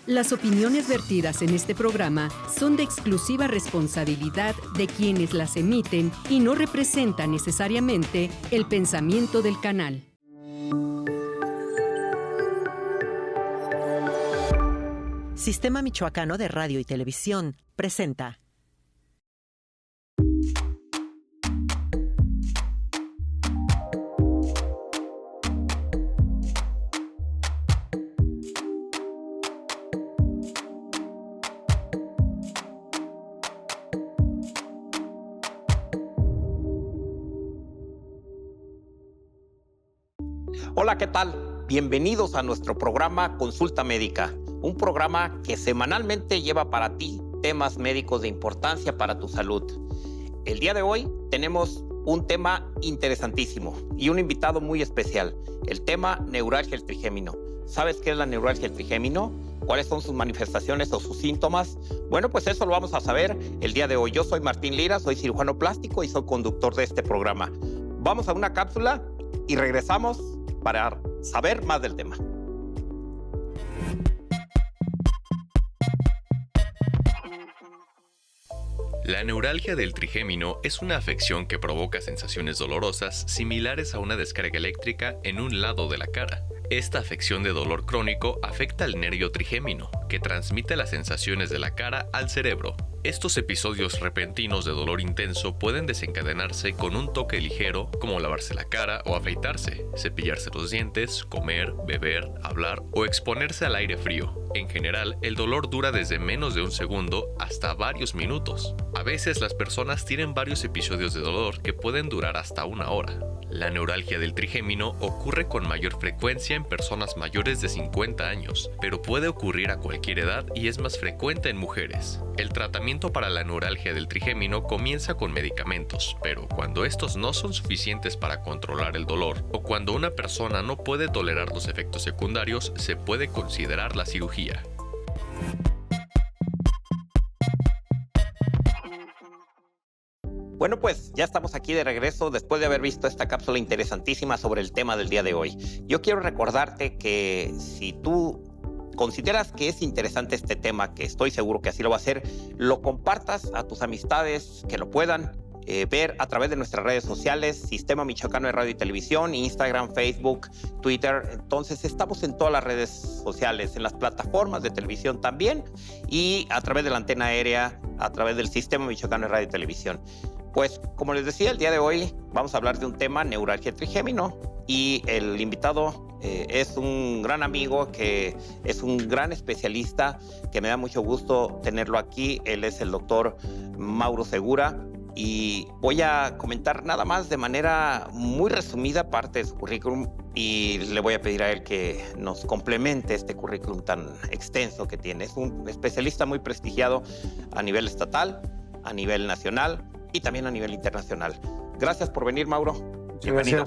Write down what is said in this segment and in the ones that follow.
Las opiniones vertidas en este programa son de exclusiva responsabilidad de quienes las emiten y no representan necesariamente el pensamiento del canal. Sistema Michoacano de Radio y Televisión presenta. Hola, ¿qué tal? Bienvenidos a nuestro programa Consulta Médica, un programa que semanalmente lleva para ti temas médicos de importancia para tu salud. El día de hoy tenemos un tema interesantísimo y un invitado muy especial, el tema neuralgia del trigémino. ¿Sabes qué es la neuralgia del trigémino? ¿Cuáles son sus manifestaciones o sus síntomas? Bueno, pues eso lo vamos a saber el día de hoy. Yo soy Martín Lira, soy cirujano plástico y soy conductor de este programa. Vamos a una cápsula y regresamos para saber más del tema. La neuralgia del trigémino es una afección que provoca sensaciones dolorosas similares a una descarga eléctrica en un lado de la cara. Esta afección de dolor crónico afecta al nervio trigémino, que transmite las sensaciones de la cara al cerebro. Estos episodios repentinos de dolor intenso pueden desencadenarse con un toque ligero, como lavarse la cara o afeitarse, cepillarse los dientes, comer, beber, hablar o exponerse al aire frío. En general, el dolor dura desde menos de un segundo hasta varios minutos. A veces las personas tienen varios episodios de dolor que pueden durar hasta una hora. La neuralgia del trigémino ocurre con mayor frecuencia en personas mayores de 50 años, pero puede ocurrir a cualquier edad y es más frecuente en mujeres. El tratamiento para la neuralgia del trigémino comienza con medicamentos, pero cuando estos no son suficientes para controlar el dolor o cuando una persona no puede tolerar los efectos secundarios, se puede considerar la cirugía. Bueno, pues ya estamos aquí de regreso después de haber visto esta cápsula interesantísima sobre el tema del día de hoy. Yo quiero recordarte que si tú consideras que es interesante este tema, que estoy seguro que así lo va a hacer, lo compartas a tus amistades que lo puedan ver a través de nuestras redes sociales, Sistema Michoacano de Radio y Televisión, Instagram, Facebook, Twitter. Entonces estamos en todas las redes sociales, en las plataformas de televisión también y a través de la antena aérea, a través del Sistema Michoacano de Radio y Televisión. Pues, como les decía, el día de hoy vamos a hablar de un tema, neuralgia trigémino, y el invitado es un gran amigo, que es un gran especialista, que me da mucho gusto tenerlo aquí. Él es el doctor Mauro Segura, y voy a comentar nada más de manera muy resumida parte de su currículum, y le voy a pedir a él que nos complemente este currículum tan extenso que tiene. Es un especialista muy prestigiado a nivel estatal, a nivel nacional, y también a nivel internacional. Gracias por venir, Mauro. Bienvenido.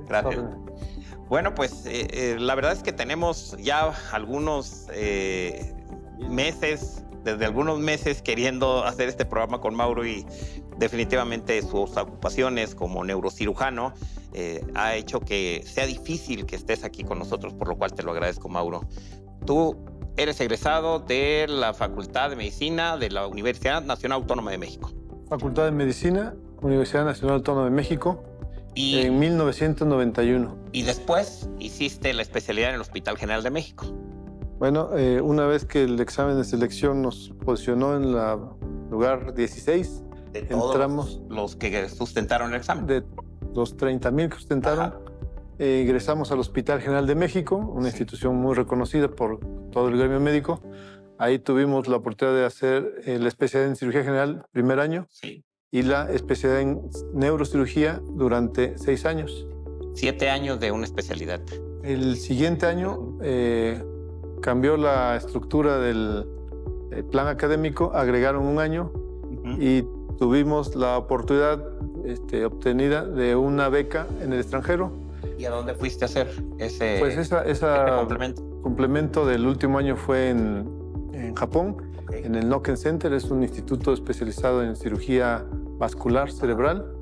Gracias. Bueno, pues la verdad es que tenemos ya algunos desde algunos meses queriendo hacer este programa con Mauro, y definitivamente sus ocupaciones como neurocirujano ha hecho que sea difícil que estés aquí con nosotros, por lo cual te lo agradezco, Mauro. Tú eres egresado de la Facultad de Medicina de la Universidad Nacional Autónoma de México. Facultad de Medicina, Universidad Nacional Autónoma de México, en 1991. Y después hiciste la especialidad en el Hospital General de México. Bueno, una vez que el examen de selección nos posicionó en el lugar 16, de todos entramos, los que sustentaron el examen. De los 30,000 que sustentaron, ingresamos al Hospital General de México, una institución muy reconocida por todo el gremio médico. Ahí tuvimos la oportunidad de hacer la especialidad en cirugía general primer año, y la especialidad en neurocirugía durante 6 años. 7 años de una especialidad. El siguiente año cambió la estructura del plan académico, agregaron un año y tuvimos la oportunidad obtenida de una beca en el extranjero. ¿Y a dónde fuiste a hacer ese, pues ese complemento del último año fue en Japón, en el Noken Center. Es un instituto especializado en cirugía vascular cerebral.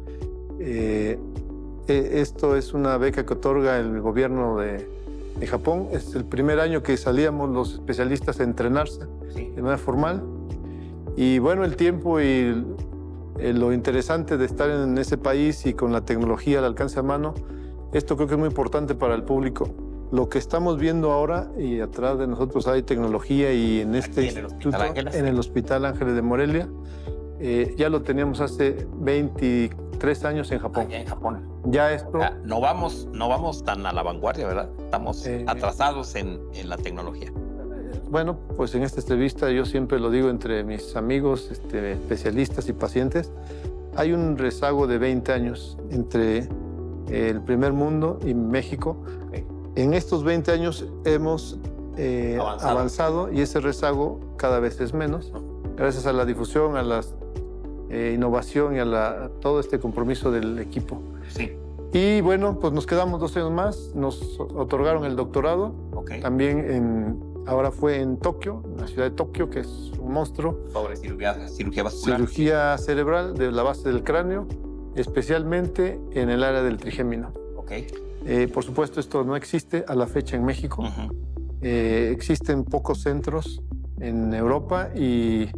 Esto es una beca que otorga el gobierno de de Japón. Es el primer año que salíamos los especialistas a entrenarse de manera formal. Y bueno, el tiempo y lo interesante de estar en ese país y con la tecnología al alcance a mano, esto creo que es muy importante para el público. Lo que estamos viendo ahora, y atrás de nosotros hay tecnología, y en este instituto, en el Hospital Ángeles de Morelia, ya lo teníamos hace 23 años en Japón. Ya en Japón. Ya esto... No vamos tan a la vanguardia, ¿verdad? Estamos atrasados en la tecnología. Bueno, pues en esta entrevista yo siempre lo digo entre mis amigos, especialistas y pacientes, hay un rezago de 20 años entre el primer mundo y México. Okay. En estos 20 años hemos avanzado y ese rezago cada vez es menos, gracias a la difusión, a la innovación y a todo este compromiso del equipo. Sí. Y bueno, pues nos quedamos 2 años más, nos otorgaron el doctorado, también ahora fue en Tokio, en la ciudad de Tokio, que es un monstruo. Sobre cirugía vascular. Cirugía cerebral de la base del cráneo, especialmente en el área del trigémino. Por supuesto, esto no existe a la fecha en México. Existen pocos centros en Europa y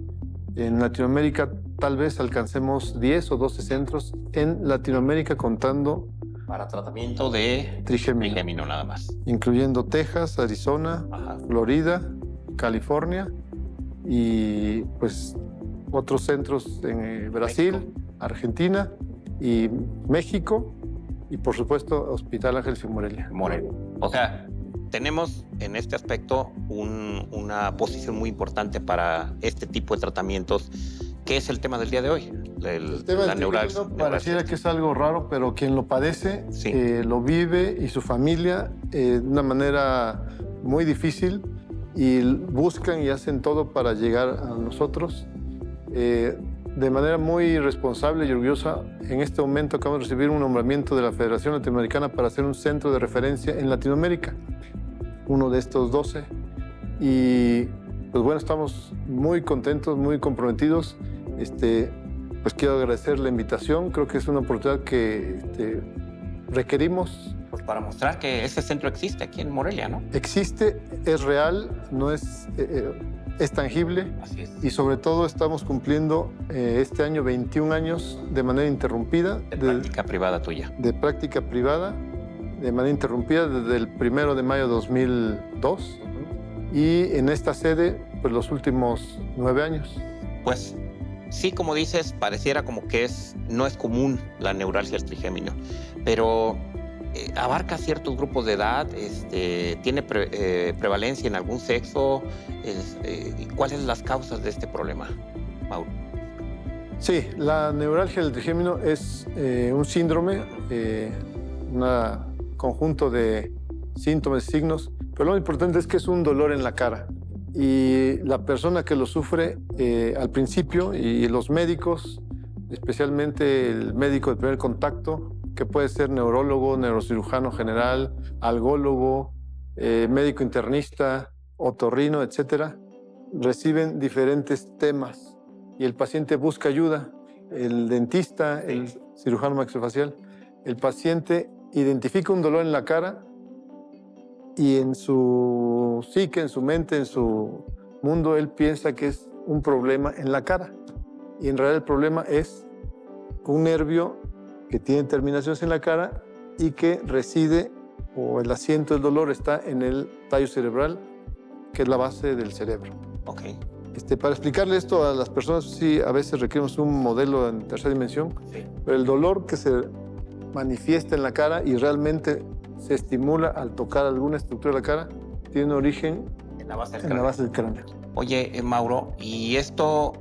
en Latinoamérica tal vez alcancemos 10 o 12 centros en Latinoamérica contando para tratamiento de trigémino nada más. Incluyendo Texas, Arizona, Florida, California y pues otros centros en Brasil, Argentina y México y por supuesto Hospital Ángeles de Morelia. O sea, tenemos en este aspecto una posición muy importante para este tipo de tratamientos. ¿Qué es el tema del día de hoy? El tema del neuralgia. Pareciera que es algo raro, pero quien lo padece lo vive y su familia de una manera muy difícil y buscan y hacen todo para llegar a nosotros. De manera muy responsable y orgullosa, en este momento acabamos de recibir un nombramiento de la Federación Latinoamericana para ser un centro de referencia en Latinoamérica, uno de estos 12. Y pues bueno, estamos muy contentos, muy comprometidos. Pues quiero agradecer la invitación, creo que es una oportunidad que requerimos. Pues para mostrar que ese centro existe aquí en Morelia, ¿no? Existe, es real, no es tangible. Así es. Y sobre todo estamos cumpliendo este año 21 años de manera interrumpida. De práctica privada tuya. De práctica privada, de manera interrumpida desde el 1 de mayo de 2002. Y en esta sede, pues los últimos 9 años. Pues sí, como dices, pareciera como que no es común la neuralgia del trigémino, pero abarca ciertos grupos de edad, tiene prevalencia en algún sexo. ¿Cuáles son las causas de este problema, Mauro? Sí, la neuralgia del trigémino es un síndrome, un conjunto de síntomas y signos, pero lo importante es que es un dolor en la cara. Y la persona que lo sufre al principio, y los médicos, especialmente el médico de primer contacto, que puede ser neurólogo, neurocirujano general, algólogo, médico internista, otorrino, etcétera, reciben diferentes temas y el paciente busca ayuda. El dentista, el cirujano maxilofacial, el paciente identifica un dolor en la cara y en su psique, en su mente, en su mundo, él piensa que es un problema en la cara. Y en realidad el problema es un nervio que tiene terminaciones en la cara y que reside, o el asiento del dolor está en el tallo cerebral, que es la base del cerebro. Para explicarle esto a las personas, sí, a veces requerimos un modelo en tercera dimensión, pero el dolor que se manifiesta en la cara y realmente se estimula al tocar alguna estructura de la cara, tiene un origen en la base del cráneo. Oye, Mauro, ¿y esto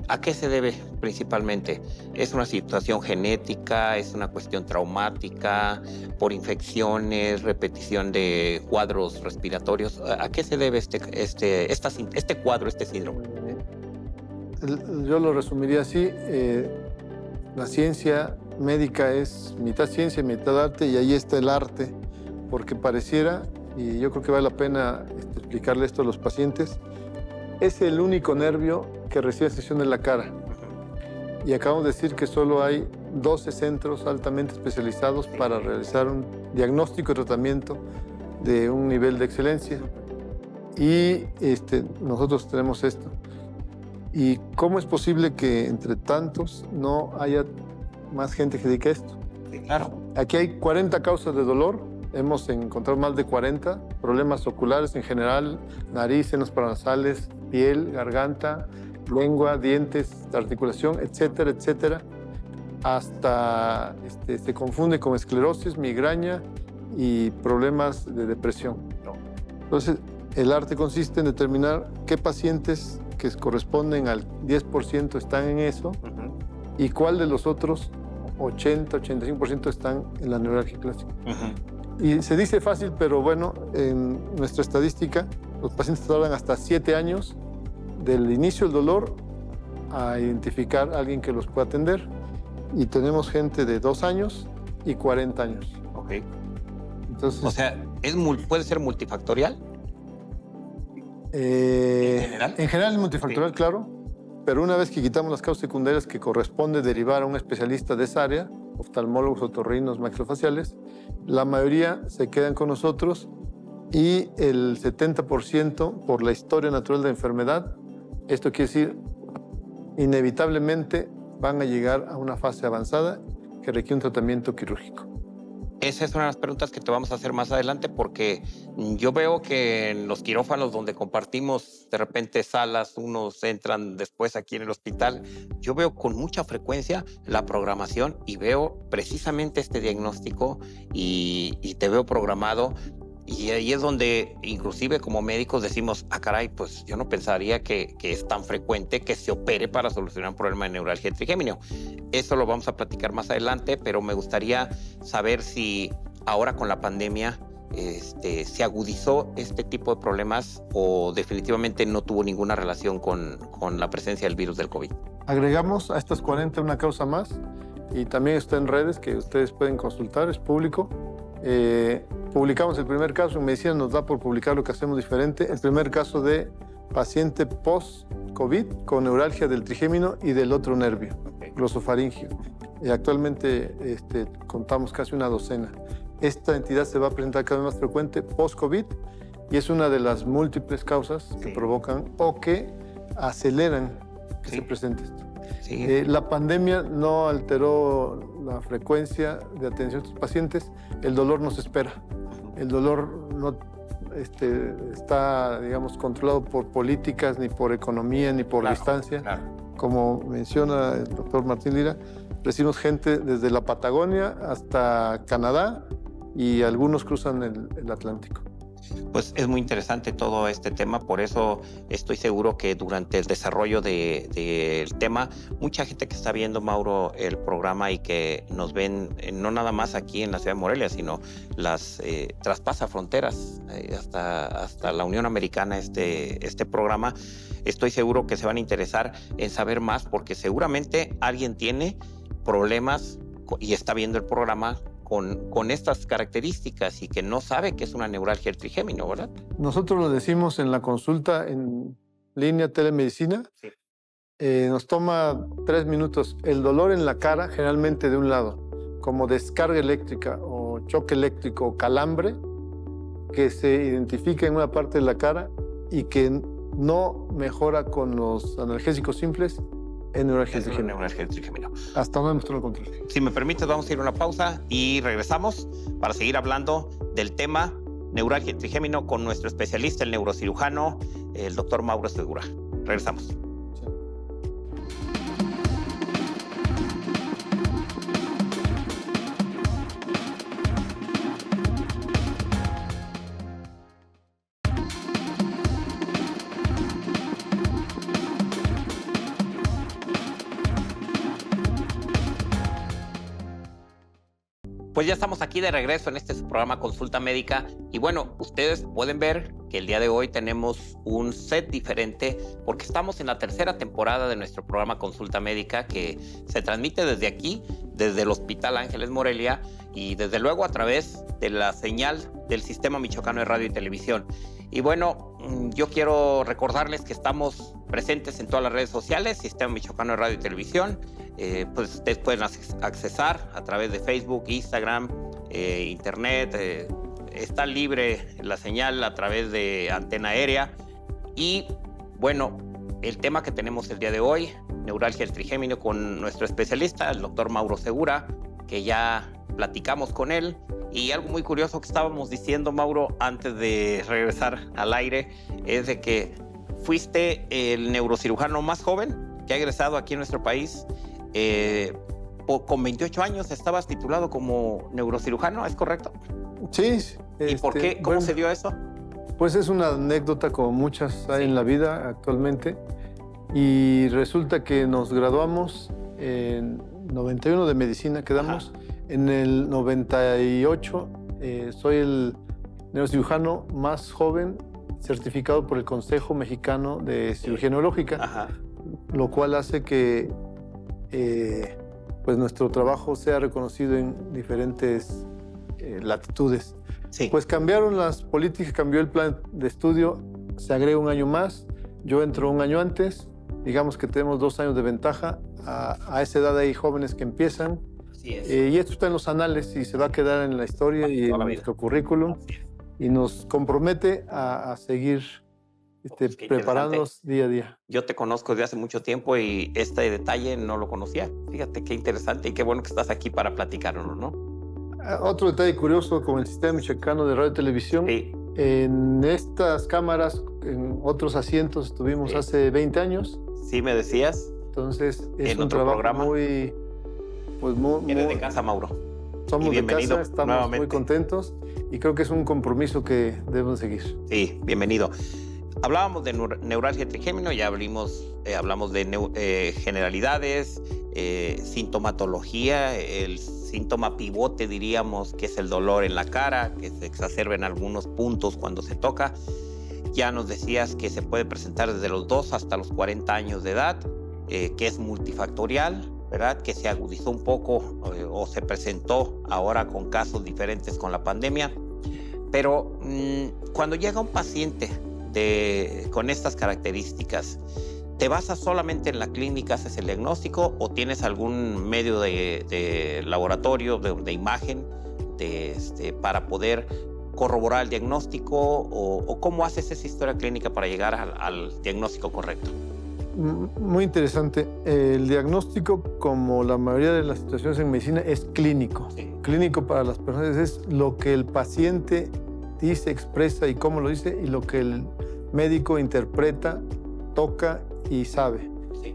a qué se debe principalmente? ¿Es una situación genética? ¿Es una cuestión traumática? ¿Por infecciones? ¿Repetición de cuadros respiratorios? ¿A qué se debe este cuadro, este síndrome? Yo lo resumiría así. La ciencia médica es mitad ciencia, mitad arte, y ahí está el arte, porque pareciera, y yo creo que vale la pena explicarle esto a los pacientes, es el único nervio que recibe sesión en la cara. Y acabamos de decir que solo hay 12 centros altamente especializados para realizar un diagnóstico y tratamiento de un nivel de excelencia. Y nosotros tenemos esto. ¿Y cómo es posible que entre tantos no haya más gente que se dedique a esto? Sí, claro. Aquí hay 40 causas de dolor. Hemos encontrado más de 40 problemas oculares en general: nariz, senos paranasales, piel, garganta, lengua, dientes, articulación, etcétera, etcétera. Hasta se confunde con esclerosis, migraña y problemas de depresión. Entonces, el arte consiste en determinar qué pacientes que corresponden al 10% están en eso y cuál de los otros 80-85% están en la neuralgia clásica. Y se dice fácil, pero bueno, en nuestra estadística, los pacientes tardan hasta 7 años del inicio del dolor a identificar a alguien que los pueda atender. Y tenemos gente de 2 años y 40 años. Ok. Entonces, O sea, ¿puede ser multifactorial? ¿En general? En general es multifactorial, Sí. claro, pero una vez que quitamos las causas secundarias que corresponde derivar a un especialista de esa área, oftalmólogos, otorrinos, maxilofaciales, la mayoría se quedan con nosotros y el 70% por la historia natural de la enfermedad. Esto quiere decir, inevitablemente van a llegar a una fase avanzada que requiere un tratamiento quirúrgico. Esa es una de las preguntas que te vamos a hacer más adelante, porque yo veo que en los quirófanos donde compartimos de repente salas, unos entran después aquí en el hospital, yo veo con mucha frecuencia la programación y veo precisamente este diagnóstico y te veo programado. Y ahí es donde inclusive como médicos decimos, caray, pues yo no pensaría que es tan frecuente que se opere para solucionar un problema de neuralgia del trigémino. Eso lo vamos a platicar más adelante, pero me gustaría saber si ahora con la pandemia se agudizó este tipo de problemas o definitivamente no tuvo ninguna relación con la presencia del virus del COVID. Agregamos a estas 40 una causa más y también está en redes que ustedes pueden consultar, es público. Publicamos el primer caso, en medicina nos da por publicar lo que hacemos diferente, el primer caso de paciente post-COVID con neuralgia del trigémino y del otro nervio, glosofaringio. Actualmente contamos casi una docena. Esta entidad se va a presentar cada vez más frecuente post-COVID y es una de las múltiples causas que provocan o que aceleran que se presente esto. Sí. La pandemia no alteró la frecuencia de atención a estos pacientes. El dolor nos espera. El dolor no está, digamos, controlado por políticas, ni por economía, ni por distancia. Claro. Como menciona el doctor Martín Lira, recibimos gente desde la Patagonia hasta Canadá y algunos cruzan el Atlántico. Pues es muy interesante todo este tema, por eso estoy seguro que durante el desarrollo del tema, mucha gente que está viendo, Mauro, el programa y que nos ven no nada más aquí en la ciudad de Morelia, sino traspasa fronteras hasta la Unión Americana este programa. Estoy seguro que se van a interesar en saber más porque seguramente alguien tiene problemas y está viendo el programa con estas características y que no sabe que es una neuralgia del trigémino, ¿verdad? Nosotros lo decimos en la consulta en línea telemedicina. Sí. Nos toma 3 minutos. El dolor en la cara, generalmente de un lado, como descarga eléctrica o choque eléctrico o calambre, que se identifica en una parte de la cara y que no mejora con los analgésicos simples, es neuralgia del trigémino. Hasta no demostró lo contrario. Si me permites, vamos a ir a una pausa y regresamos para seguir hablando del tema neuralgia del trigémino con nuestro especialista, el neurocirujano, el doctor Mauro Segura. Regresamos. Pues ya estamos aquí de regreso en este programa Consulta Médica y bueno, ustedes pueden ver que el día de hoy tenemos un set diferente porque estamos en la 3ª temporada de nuestro programa Consulta Médica que se transmite desde aquí, desde el Hospital Ángeles Morelia y desde luego a través de la señal del Sistema Michoacano de Radio y Televisión. Y bueno, yo quiero recordarles que estamos presentes en todas las redes sociales, Sistema Michoacano de Radio y Televisión. Pues ustedes pueden accesar a través de Facebook, Instagram, Internet, está libre la señal a través de antena aérea. Y bueno, el tema que tenemos el día de hoy, neuralgia del trigémino, con nuestro especialista, el doctor Mauro Segura, que ya platicamos con él. Y algo muy curioso que estábamos diciendo, Mauro, antes de regresar al aire, es de que fuiste el neurocirujano más joven que ha egresado aquí en nuestro país. Con 28 años estabas titulado como neurocirujano, ¿es correcto? Sí. ¿Y por qué? ¿Cómo se dio eso? Pues es una anécdota como muchas hay en la vida actualmente. Y resulta que nos graduamos en 91 de medicina, quedamos. Ajá. En el 98 soy el neurocirujano más joven certificado por el Consejo Mexicano de Cirugía Neurológica. Ajá. Lo cual hace que pues nuestro trabajo sea reconocido en diferentes latitudes. Sí. Pues cambiaron las políticas, cambió el plan de estudio, se agrega un año más, yo entro un año antes, digamos que tenemos 2 años de ventaja, a esa edad hay jóvenes que empiezan, y esto está en los anales y se va a quedar en la historia y en nuestro currículum, y nos compromete a seguir preparándonos día a día. Yo te conozco desde hace mucho tiempo y este detalle no lo conocía. Fíjate qué interesante y qué bueno que estás aquí para platicarlo, ¿no? Otro detalle curioso con el sistema michoacano de radio y televisión. Sí. En estas cámaras, en otros asientos estuvimos hace 20 años. Sí, me decías. Entonces es un trabajo programa. Muy... Eres de casa, Mauro. Somos de casa, estamos nuevamente muy contentos y creo que es un compromiso que debemos seguir. Sí, bienvenido. Hablábamos de neuralgia trigémino, ya hablamos de generalidades, sintomatología, el síntoma pivote diríamos que es el dolor en la cara, que se exacerba en algunos puntos cuando se toca. Ya nos decías que se puede presentar desde los 2 hasta los 40 años de edad, que es multifactorial, ¿verdad? Que se agudizó un poco o se presentó ahora con casos diferentes con la pandemia. Pero cuando llega un paciente con estas características, ¿te basas solamente en la clínica, haces el diagnóstico o tienes algún medio de laboratorio, de imagen para poder corroborar el diagnóstico o cómo haces esa historia clínica para llegar al diagnóstico correcto? Muy interesante. El diagnóstico, como la mayoría de las situaciones en medicina, es clínico. Sí. Clínico para las personas es lo que el paciente dice, expresa y cómo lo dice y lo que el médico interpreta, toca y sabe. Sí.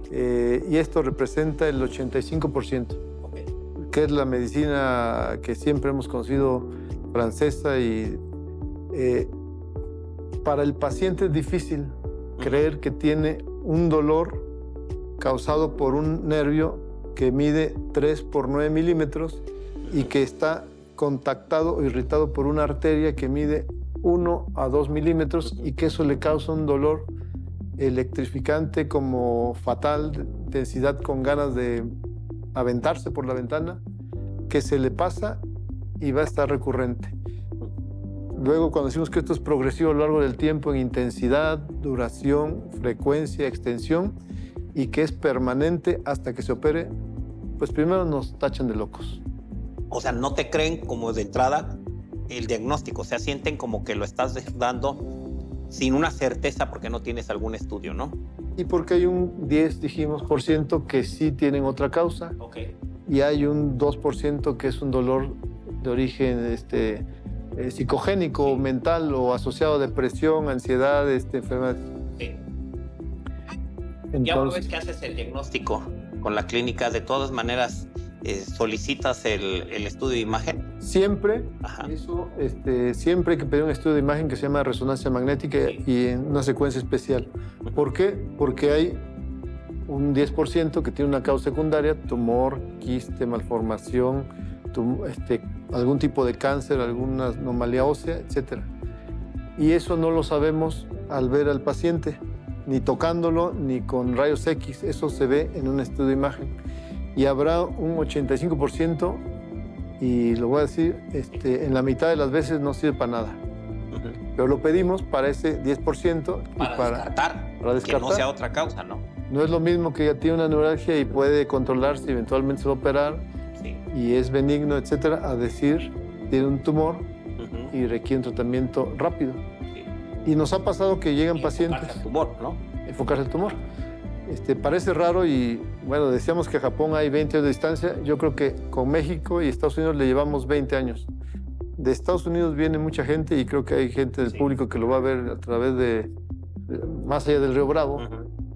Y esto representa el 85%, okay, que es la medicina que siempre hemos conocido francesa y para el paciente es difícil creer que tiene un dolor causado por un nervio que mide 3 por 9 milímetros y que está contactado o irritado por una arteria que mide 1 a 2 milímetros y que eso le causa un dolor electrificante como fatal, de intensidad con ganas de aventarse por la ventana, que se le pasa y va a estar recurrente. Luego, cuando decimos que esto es progresivo a lo largo del tiempo en intensidad, duración, frecuencia, extensión y que es permanente hasta que se opere, pues primero nos tachan de locos. O sea, no te creen como de entrada el diagnóstico, o sea, sienten como que lo estás dando sin una certeza porque no tienes algún estudio, ¿no? Y porque hay un 10, dijimos, por ciento que sí tienen otra causa. Okay. Y hay un 2% que es un dolor de origen psicogénico, mental o asociado a depresión, ansiedad, enfermedades. Sí. Entonces, ya una vez que haces el diagnóstico con la clínica, de todas maneras, ¿solicitas el estudio de imagen? Siempre. Eso, siempre hay que pedir un estudio de imagen que se llama resonancia magnética, sí, y en una secuencia especial. ¿Por qué? Porque hay un 10% que tiene una causa secundaria, tumor, quiste, malformación, algún tipo de cáncer, alguna anomalía ósea, etc. Y eso no lo sabemos al ver al paciente, ni tocándolo, ni con rayos X. Eso se ve en un estudio de imagen. Y habrá un 85%, y lo voy a decir, en la mitad de las veces no sirve para nada. Pero lo pedimos para ese 10% para descartar, que no sea otra causa, ¿no? No es lo mismo que ya tiene una neuralgia y puede controlarse y eventualmente se va a operar, sí, y es benigno, etcétera, a decir tiene un tumor y requiere un tratamiento rápido. Y nos ha pasado que llegan pacientes... Enfocarse al tumor, ¿no? Enfocarse al tumor. Parece raro y, bueno, decíamos que a Japón hay 20 años de distancia. Yo creo que con México y Estados Unidos le llevamos 20 años. De Estados Unidos viene mucha gente y creo que hay gente del público que lo va a ver a través de más allá del Río Bravo.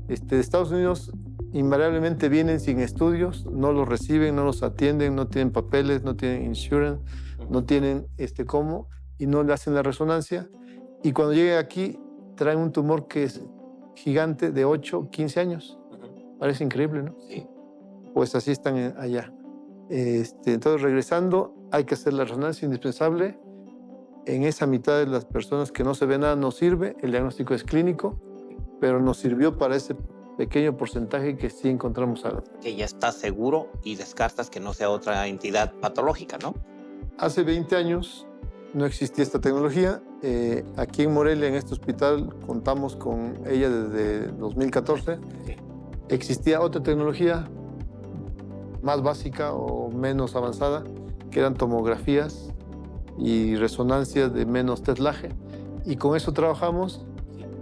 De Estados Unidos invariablemente vienen sin estudios, no los reciben, no los atienden, no tienen papeles, no tienen insurance, no tienen cómo y no le hacen la resonancia. Y cuando llegan aquí traen un tumor que es gigante de 8, 15 años. Parece increíble, ¿no? Sí. Pues así están allá. Entonces, regresando, hay que hacer la resonancia indispensable. En esa mitad de las personas que no se ve nada, no sirve. El diagnóstico es clínico, pero nos sirvió para ese pequeño porcentaje que sí encontramos algo. Que ya está seguro y descartas que no sea otra entidad patológica, ¿no? Hace 20 años no existía esta tecnología. Aquí en Morelia, en este hospital, contamos con ella desde 2014. Sí. Existía otra tecnología más básica o menos avanzada, que eran tomografías y resonancias de menos teslaje. Y con eso trabajamos.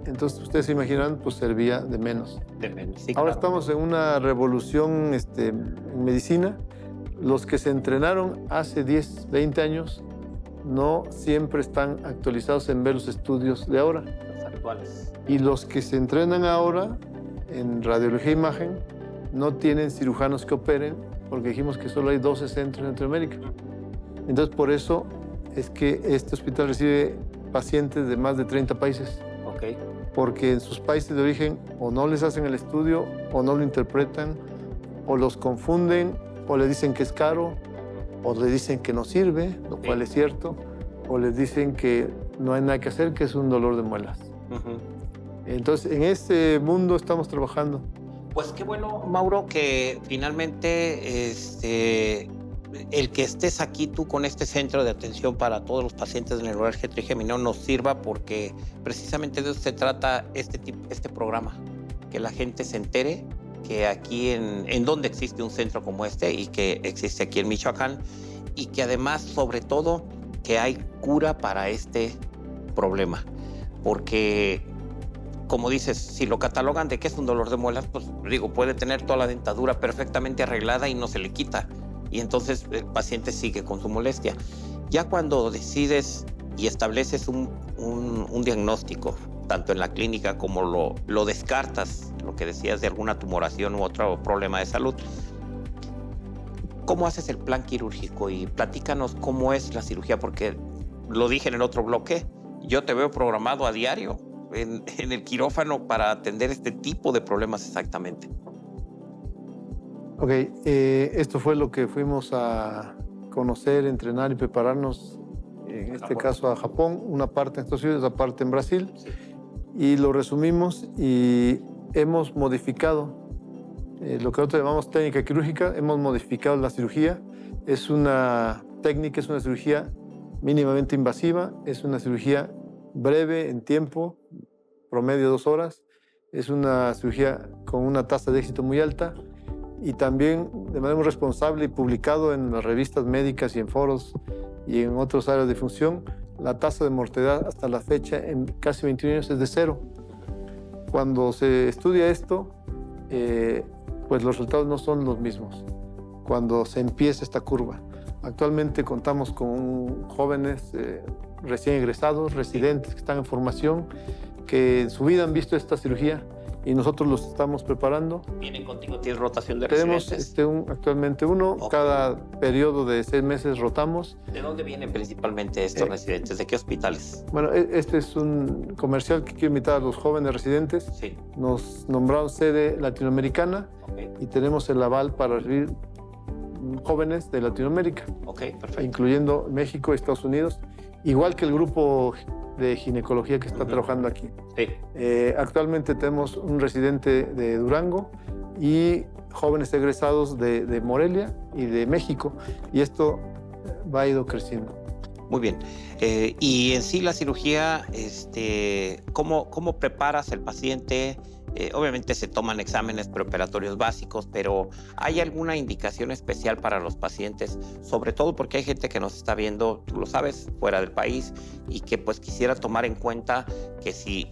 Entonces, ustedes se imaginan, pues servía de menos. Sí, ahora estamos en una revolución en medicina. Los que se entrenaron hace 10, 20 años no siempre están actualizados en ver los estudios de ahora. Los actuales. Y los que se entrenan ahora en radiología e imagen no tienen cirujanos que operen porque dijimos que solo hay 12 centros en Latinoamérica. Entonces, por eso es que este hospital recibe pacientes de más de 30 países. Okay. Porque en sus países de origen o no les hacen el estudio o no lo interpretan o los confunden o le dicen que es caro o le dicen que no sirve, lo cual es cierto, o les dicen que no hay nada que hacer, que es un dolor de muelas. Entonces, en este mundo estamos trabajando. Pues qué bueno, Mauro, que finalmente el que estés aquí tú con este centro de atención para todos los pacientes de neuralgia trigémino nos sirva, porque precisamente de eso se trata este programa, que la gente se entere que aquí en donde existe un centro como este y que existe aquí en Michoacán, y que además, sobre todo, que hay cura para este problema. Porque, como dices, si lo catalogan de que es un dolor de muelas, pues digo, puede tener toda la dentadura perfectamente arreglada y no se le quita. Y entonces el paciente sigue con su molestia. Ya cuando decides y estableces un diagnóstico, tanto en la clínica como lo descartas, lo que decías de alguna tumoración u otro problema de salud, ¿cómo haces el plan quirúrgico? Y platícanos cómo es la cirugía, porque lo dije en el otro bloque, yo te veo programado a diario en el quirófano para atender este tipo de problemas exactamente. Ok, esto fue lo que fuimos a conocer, entrenar y prepararnos, en este caso a Japón, una parte en Estados Unidos, otra parte en Brasil, sí. Y lo resumimos y hemos modificado lo que nosotros llamamos técnica quirúrgica, hemos modificado la cirugía. Es una técnica, es una cirugía mínimamente invasiva, es una cirugía breve en tiempo, promedio 2 horas, es una cirugía con una tasa de éxito muy alta. Y también de manera muy responsable y publicado en las revistas médicas y en foros y en otras áreas de difusión, la tasa de mortalidad hasta la fecha en casi 21 años es de 0. Cuando se estudia esto, pues los resultados no son los mismos cuando se empieza esta curva. Actualmente contamos con jóvenes recién egresados, residentes que están en formación, que en su vida han visto esta cirugía y nosotros los estamos preparando. ¿Vienen contigo? ¿Tienes rotación de residentes? Tenemos actualmente uno. Okay. Cada periodo de 6 meses rotamos. ¿De dónde vienen principalmente estos residentes? ¿De qué hospitales? Bueno, este es un comercial que quiero invitar a los jóvenes residentes. Sí. Nos nombraron sede latinoamericana. Okay. Y tenemos el aval para recibir jóvenes de Latinoamérica. Ok, perfecto. Incluyendo México y Estados Unidos. Igual que el grupo de ginecología que está trabajando aquí. Sí. Actualmente tenemos un residente de Durango y jóvenes egresados de Morelia y de México, y esto va ido creciendo. Muy bien. Y en sí la cirugía, ¿cómo preparas al paciente? Obviamente se toman exámenes preoperatorios básicos, pero ¿hay alguna indicación especial para los pacientes? Sobre todo porque hay gente que nos está viendo, tú lo sabes, fuera del país, y que pues quisiera tomar en cuenta que si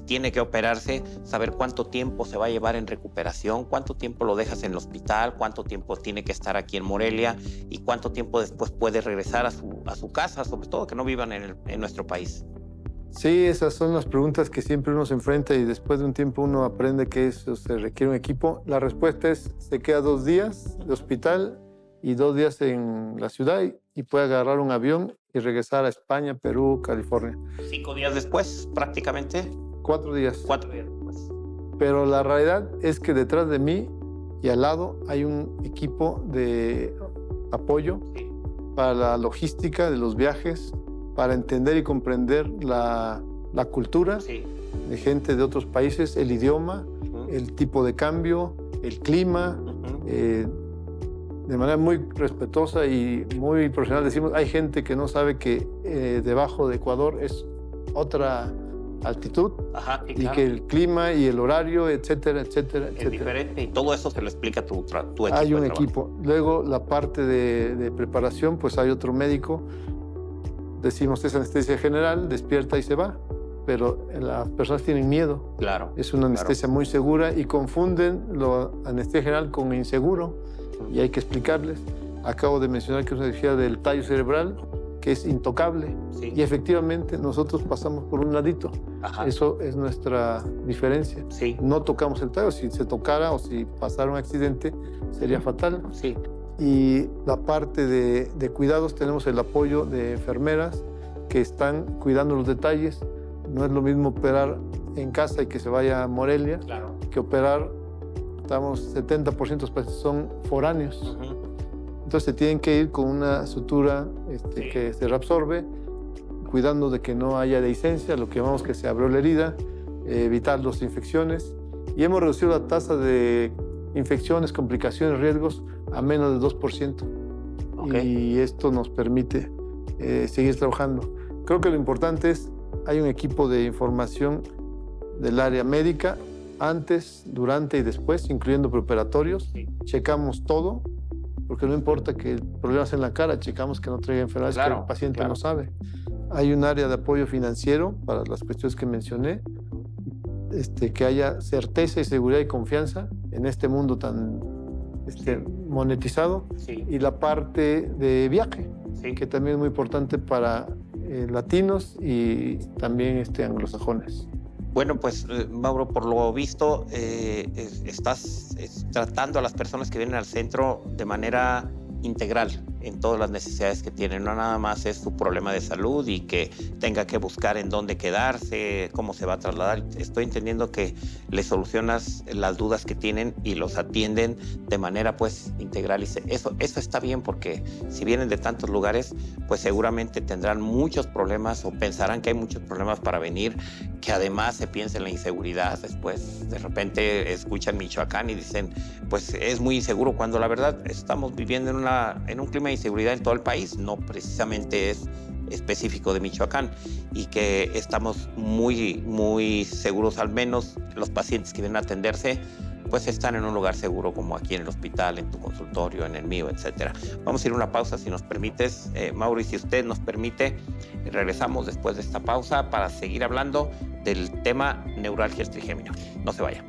tiene que operarse, saber cuánto tiempo se va a llevar en recuperación, cuánto tiempo lo dejas en el hospital, cuánto tiempo tiene que estar aquí en Morelia y cuánto tiempo después puede regresar a su casa, sobre todo que no vivan en nuestro país. Sí, esas son las preguntas que siempre uno se enfrenta y después de un tiempo uno aprende que eso se requiere un equipo. La respuesta es, se queda 2 días de hospital y 2 días en la ciudad y puede agarrar un avión y regresar a España, Perú, California. 5 días después, prácticamente. 4 días. 4 días después. Pero la realidad es que detrás de mí y al lado hay un equipo de apoyo para la logística de los viajes, para entender y comprender la cultura de gente de otros países, el idioma, el tipo de cambio, el clima. De manera muy respetuosa y muy profesional decimos, hay gente que no sabe que debajo de Ecuador es otra altitud. Ajá, sí, claro. Y que el clima y el horario, etcétera, etcétera, es etcétera. Diferente y todo eso se lo explica tu equipo. Hay un equipo. Luego la parte de preparación, pues hay otro médico. Decimos es anestesia general, despierta y se va. Pero las personas tienen miedo. Claro. Es una anestesia muy segura y confunden la anestesia general con inseguro. Y hay que explicarles. Acabo de mencionar que es una cirugía del tallo cerebral que es intocable. Sí. Y efectivamente nosotros pasamos por un ladito. Ajá. Eso es nuestra diferencia. Sí. No tocamos el tallo. Si se tocara o si pasara un accidente sería fatal. Sí. Y la parte de cuidados tenemos el apoyo de enfermeras que están cuidando los detalles. No es lo mismo operar en casa y que se vaya a Morelia, claro, que operar, estamos 70% de los pacientes son foráneos. Entonces se tienen que ir con una sutura que se reabsorbe, cuidando de que no haya dehiscencia, lo que llamamos que se abrió la herida, evitar las infecciones. Y hemos reducido la tasa de infecciones, complicaciones, riesgos a menos de 2%. Y esto nos permite seguir trabajando. Creo que lo importante es, hay un equipo de información del área médica antes, durante y después, incluyendo preoperatorios. Checamos todo, porque no importa que el problema sea en la cara, checamos que no traiga enfermedades que el paciente no sabe. Hay un área de apoyo financiero para las cuestiones que mencioné, que haya certeza y seguridad y confianza en este mundo tan monetizado. Y la parte de viaje, que también es muy importante para latinos y también anglosajones. Bueno, pues Mauro, por lo visto estás tratando a las personas que vienen al centro de manera integral en todas las necesidades que tienen. No nada más es su problema de salud y que tenga que buscar en dónde quedarse, cómo se va a trasladar. Estoy entendiendo que le solucionas las dudas que tienen y los atienden de manera pues integral. Y eso está bien, porque si vienen de tantos lugares, pues seguramente tendrán muchos problemas o pensarán que hay muchos problemas para venir, que además se piensa en la inseguridad. Después de repente escuchan Michoacán y dicen, pues es muy inseguro, cuando la verdad estamos viviendo en un clima de inseguridad en todo el país, no precisamente es específico de Michoacán, y que estamos muy, muy seguros, al menos los pacientes que vienen a atenderse, pues están en un lugar seguro, como aquí en el hospital, en tu consultorio, en el mío, etcétera. Vamos a ir a una pausa, si nos permites, Mauro, y si usted nos permite, regresamos después de esta pausa para seguir hablando del tema neuralgia del trigémino. No se vaya.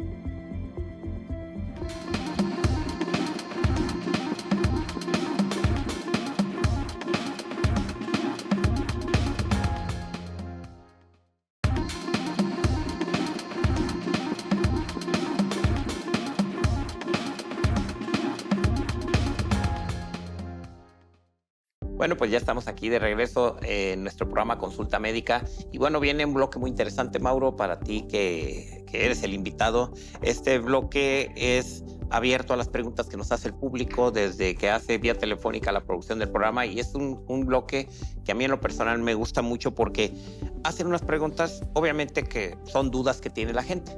Bueno, pues ya estamos aquí de regreso en nuestro programa Consulta Médica. Y bueno, viene un bloque muy interesante, Mauro, para ti que eres el invitado. Este bloque es abierto a las preguntas que nos hace el público desde que hace vía telefónica la producción del programa, y es un bloque que a mí en lo personal me gusta mucho porque hacen unas preguntas, obviamente, que son dudas que tiene la gente.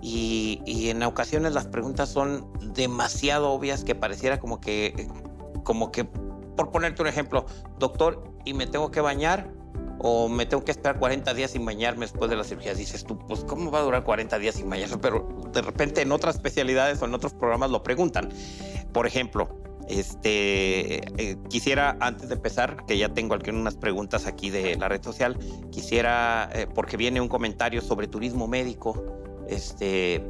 Y en ocasiones las preguntas son demasiado obvias, que pareciera como que por ponerte un ejemplo, doctor, ¿y me tengo que bañar o me tengo que esperar 40 días sin bañarme después de la cirugía? Dices tú, pues ¿cómo va a durar 40 días sin bañarse? Pero de repente en otras especialidades o en otros programas lo preguntan. Por ejemplo, quisiera, antes de empezar, que ya tengo algunas preguntas aquí de la red social, quisiera, porque viene un comentario sobre turismo médico,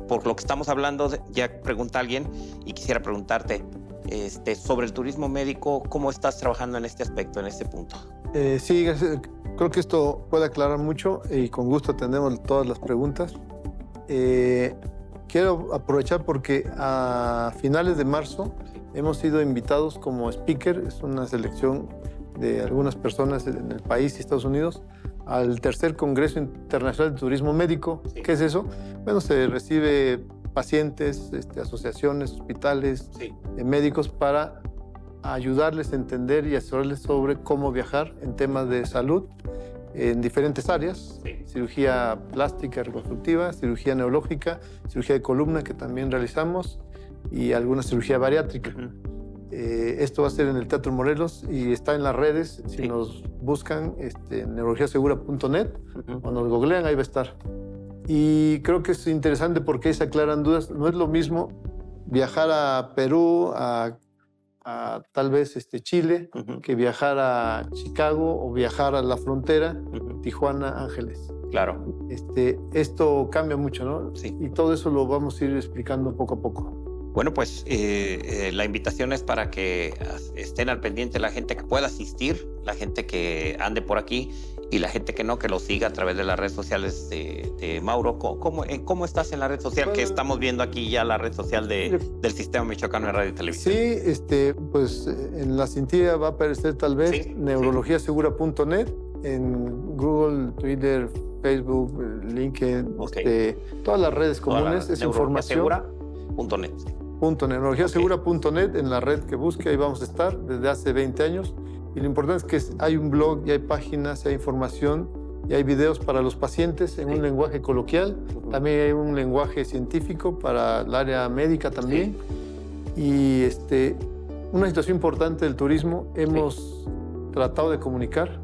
por lo que estamos hablando, ya pregunta alguien, y quisiera preguntarte, sobre el turismo médico, ¿cómo estás trabajando en este aspecto, en este punto? Sí, creo que esto puede aclarar mucho y con gusto atendemos todas las preguntas. Quiero aprovechar porque a finales de marzo hemos sido invitados como speaker, es una selección de algunas personas en el país y Estados Unidos, al tercer Congreso Internacional de Turismo Médico. Sí. ¿Qué es eso? Bueno, se recibe pacientes, asociaciones, hospitales, sí, médicos para ayudarles a entender y asesorarles sobre cómo viajar en temas de salud en diferentes áreas, sí, cirugía plástica reconstructiva, cirugía neurológica, cirugía de columna que también realizamos y alguna cirugía bariátrica. Esto va a ser en el Teatro Morelos y está en las redes. Si sí, nos buscan neurologiasegura.net o nos googlean, ahí va a estar. Y creo que es interesante porque ahí se aclaran dudas. No es lo mismo viajar a Perú, a tal vez Chile, que viajar a Chicago o viajar a la frontera, Tijuana, Ángeles. Claro. Esto cambia mucho, ¿no? Sí. Y todo eso lo vamos a ir explicando poco a poco. Bueno, pues la invitación es para que estén al pendiente la gente que pueda asistir, la gente que ande por aquí y la gente que no, que lo siga a través de las redes sociales de Mauro. ¿Cómo estás en la red social? Bueno, que estamos viendo aquí ya la red social del Sistema Michoacano de Radio y Televisión. Sí, pues en la cintilla va a aparecer tal vez, sí, neurologiasegura.net, en Google, Twitter, Facebook, LinkedIn, okay, todas las redes comunes, es información. Neurologiasegura.net. Neurologiasegura.net, en la red que busque, ahí vamos a estar desde hace 20 años. Y lo importante es que hay un blog, y hay páginas, y hay información, y hay videos para los pacientes en un lenguaje coloquial. También hay un lenguaje científico para el área médica también. Y una situación importante del turismo, hemos tratado de comunicar.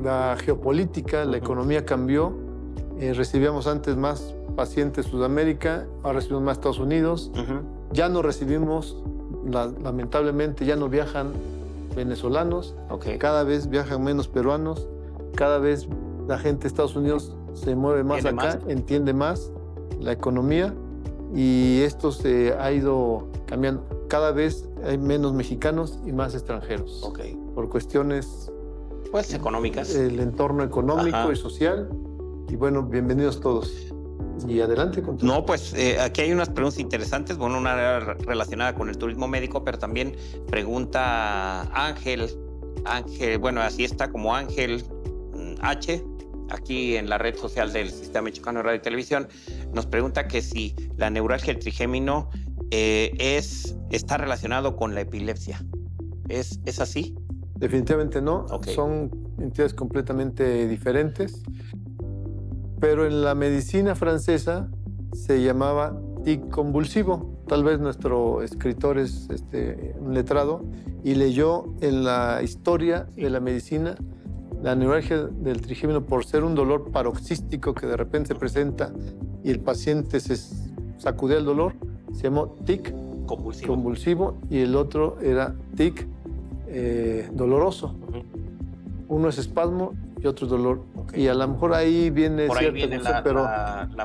La geopolítica, la economía cambió. Recibíamos antes más pacientes de Sudamérica, ahora recibimos más Estados Unidos. Ya no recibimos, lamentablemente, ya no viajan venezolanos, cada vez viajan menos peruanos, cada vez la gente de Estados Unidos se mueve más acá, entiende más la economía y esto se ha ido cambiando. Cada vez hay menos mexicanos y más extranjeros, por cuestiones pues económicas. El entorno económico y social. Y bueno, bienvenidos todos. Y adelante con todo. No, pues aquí hay unas preguntas interesantes. Bueno, una relacionada con el turismo médico, pero también pregunta Ángel, bueno, así está como Ángel H, aquí en la red social del Sistema Michoacano de Radio y Televisión, nos pregunta que si la neuralgia del trigémino está relacionado con la epilepsia. ¿Es así? Definitivamente no. Son entidades completamente diferentes. Pero en la medicina francesa se llamaba tic convulsivo. Tal vez nuestro escritor es un letrado y leyó en la historia de la medicina la neuralgia del trigémino por ser un dolor paroxístico que de repente se presenta y el paciente se sacudía el dolor. Se llamó tic convulsivo y el otro era tic doloroso. Uno es espasmo y otro es dolor. Y a lo mejor ahí viene por ahí viene la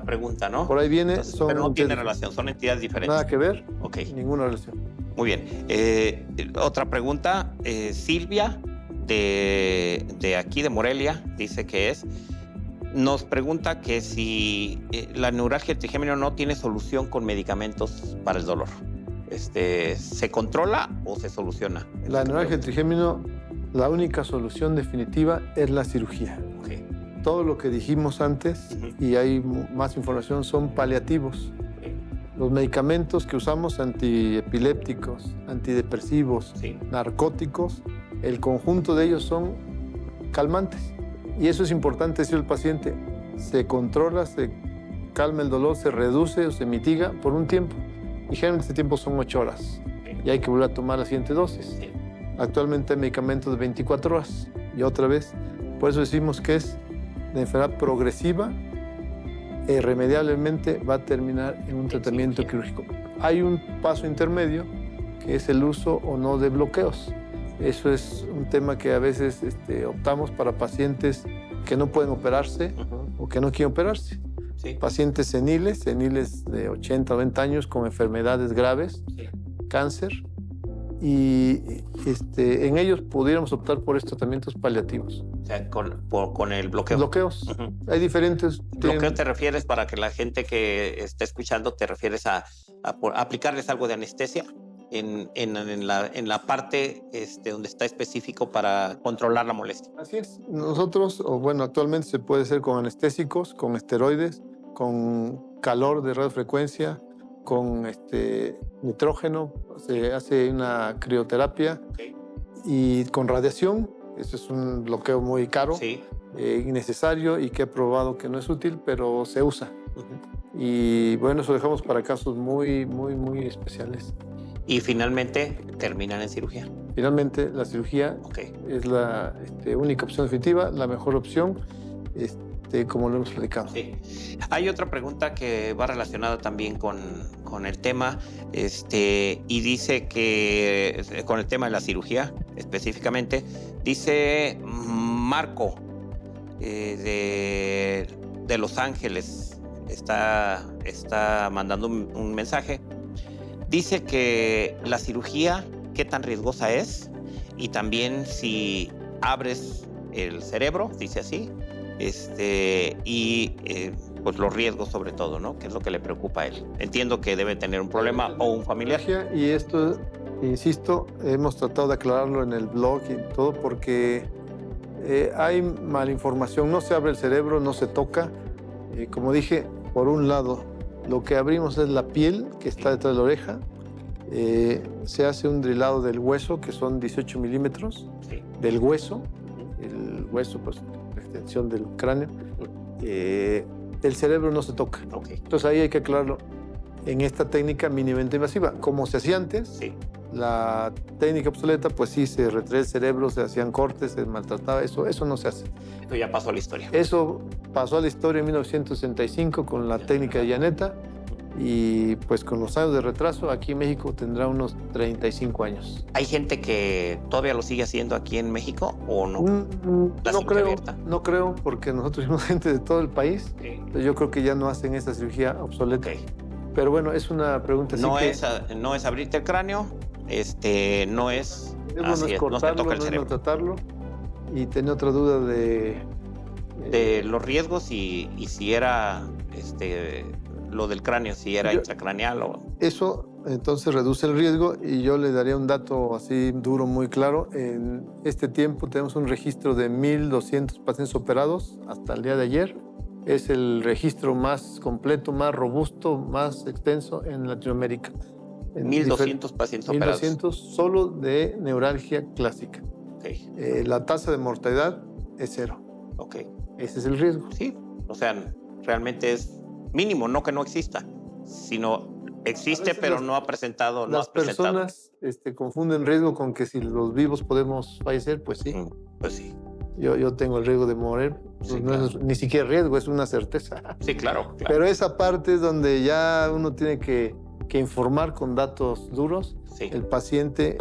pregunta, ¿no? Por ahí viene. Entonces, pero no tiene relación, son entidades diferentes. Nada que ver, ninguna relación. Muy bien. Otra pregunta, Silvia, de aquí de Morelia, dice que nos pregunta que si la neuralgia del trigémino no tiene solución con medicamentos para el dolor. ¿Se controla o se soluciona? La neuralgia del trigémino, la única solución definitiva es la cirugía. Todo lo que dijimos antes, y hay más información, son paliativos. Los medicamentos que usamos, antiepilépticos, antidepresivos, narcóticos, el conjunto de ellos son calmantes. Y eso es importante decirle al paciente, se controla, se calma el dolor, se reduce o se mitiga por un tiempo. Y generalmente este tiempo son 8 horas. Y hay que volver a tomar la siguiente dosis. Actualmente hay medicamentos de 24 horas. Y otra vez, por eso decimos que es de enfermedad progresiva, irremediablemente va a terminar en un tratamiento quirúrgico. Hay un paso intermedio, que es el uso o no de bloqueos. Eso es un tema que a veces optamos para pacientes que no pueden operarse o que no quieren operarse. Sí. Pacientes seniles de 80 o 90 años con enfermedades graves, cáncer, y en ellos pudiéramos optar por estos tratamientos paliativos. O sea, con el bloqueo. Bloqueos. Hay diferentes. ¿Bloqueo te refieres, para que la gente que esté escuchando, te refieres a aplicarles algo de anestesia en la parte donde está específico para controlar la molestia? Así es. Nosotros, actualmente se puede hacer con anestésicos, con esteroides, con calor de radiofrecuencia, con nitrógeno, se hace una crioterapia y con radiación. Eso es un bloqueo muy caro, innecesario y que he probado que no es útil, pero se usa. Y bueno, eso dejamos para casos muy, muy, muy especiales. Y finalmente terminan en cirugía. Finalmente, la cirugía es la única opción definitiva, la mejor opción, como lo hemos platicado. Sí. Hay otra pregunta que va relacionada también con el tema, y dice que, con el tema de la cirugía específicamente, dice Marco de Los Ángeles, está mandando un mensaje. Dice que la cirugía, qué tan riesgosa es, y también si abres el cerebro, dice así, pues los riesgos sobre todo, ¿no? Que es lo que le preocupa a él. Entiendo que debe tener un problema o un familiar. Y esto, insisto, hemos tratado de aclararlo en el blog y todo porque hay malinformación. No se abre el cerebro, no se toca. Como dije, por un lado, lo que abrimos es la piel que está detrás de la oreja. Se hace un drilado del hueso, que son 18 milímetros del hueso. El hueso, pues, la extensión del cráneo. El cerebro no se toca. Entonces ahí hay que aclararlo. En esta técnica mínimamente invasiva, como se hacía antes, la técnica obsoleta, pues sí, se retrae el cerebro, se hacían cortes, se maltrataba, eso no se hace. Eso ya pasó a la historia. Eso pasó a la historia en 1965 con la técnica de Llaneta, y pues con los años de retraso, aquí en México tendrá unos 35 años. ¿Hay gente que todavía lo sigue haciendo aquí en México o no? No creo, porque nosotros somos gente de todo el país. Yo creo que ya no hacen esa cirugía obsoleta. Pero bueno, es una pregunta. No es abrirte el cráneo, no es no se toca el cerebro. No tratarlo. Y tenía otra duda de los riesgos y si era lo del cráneo, si era intracraneal o... Eso entonces reduce el riesgo, y yo le daría un dato así duro, muy claro. En este tiempo tenemos un registro de 1,200 pacientes operados hasta el día de ayer. Es el registro más completo, más robusto, más extenso en Latinoamérica. 1,200 pacientes operados. 1,200 solo de neuralgia clásica. La tasa de mortalidad es 0. Ese es el riesgo. Sí, o sea, realmente es mínimo, no que no exista, sino existe, pero no ha presentado. Las personas confunden riesgo con que si los vivos podemos fallecer, pues sí. Pues sí. Yo tengo el riesgo de morir, pues no es ni siquiera riesgo, es una certeza. Sí, claro. Pero esa parte es donde ya uno tiene que informar con datos duros. El paciente,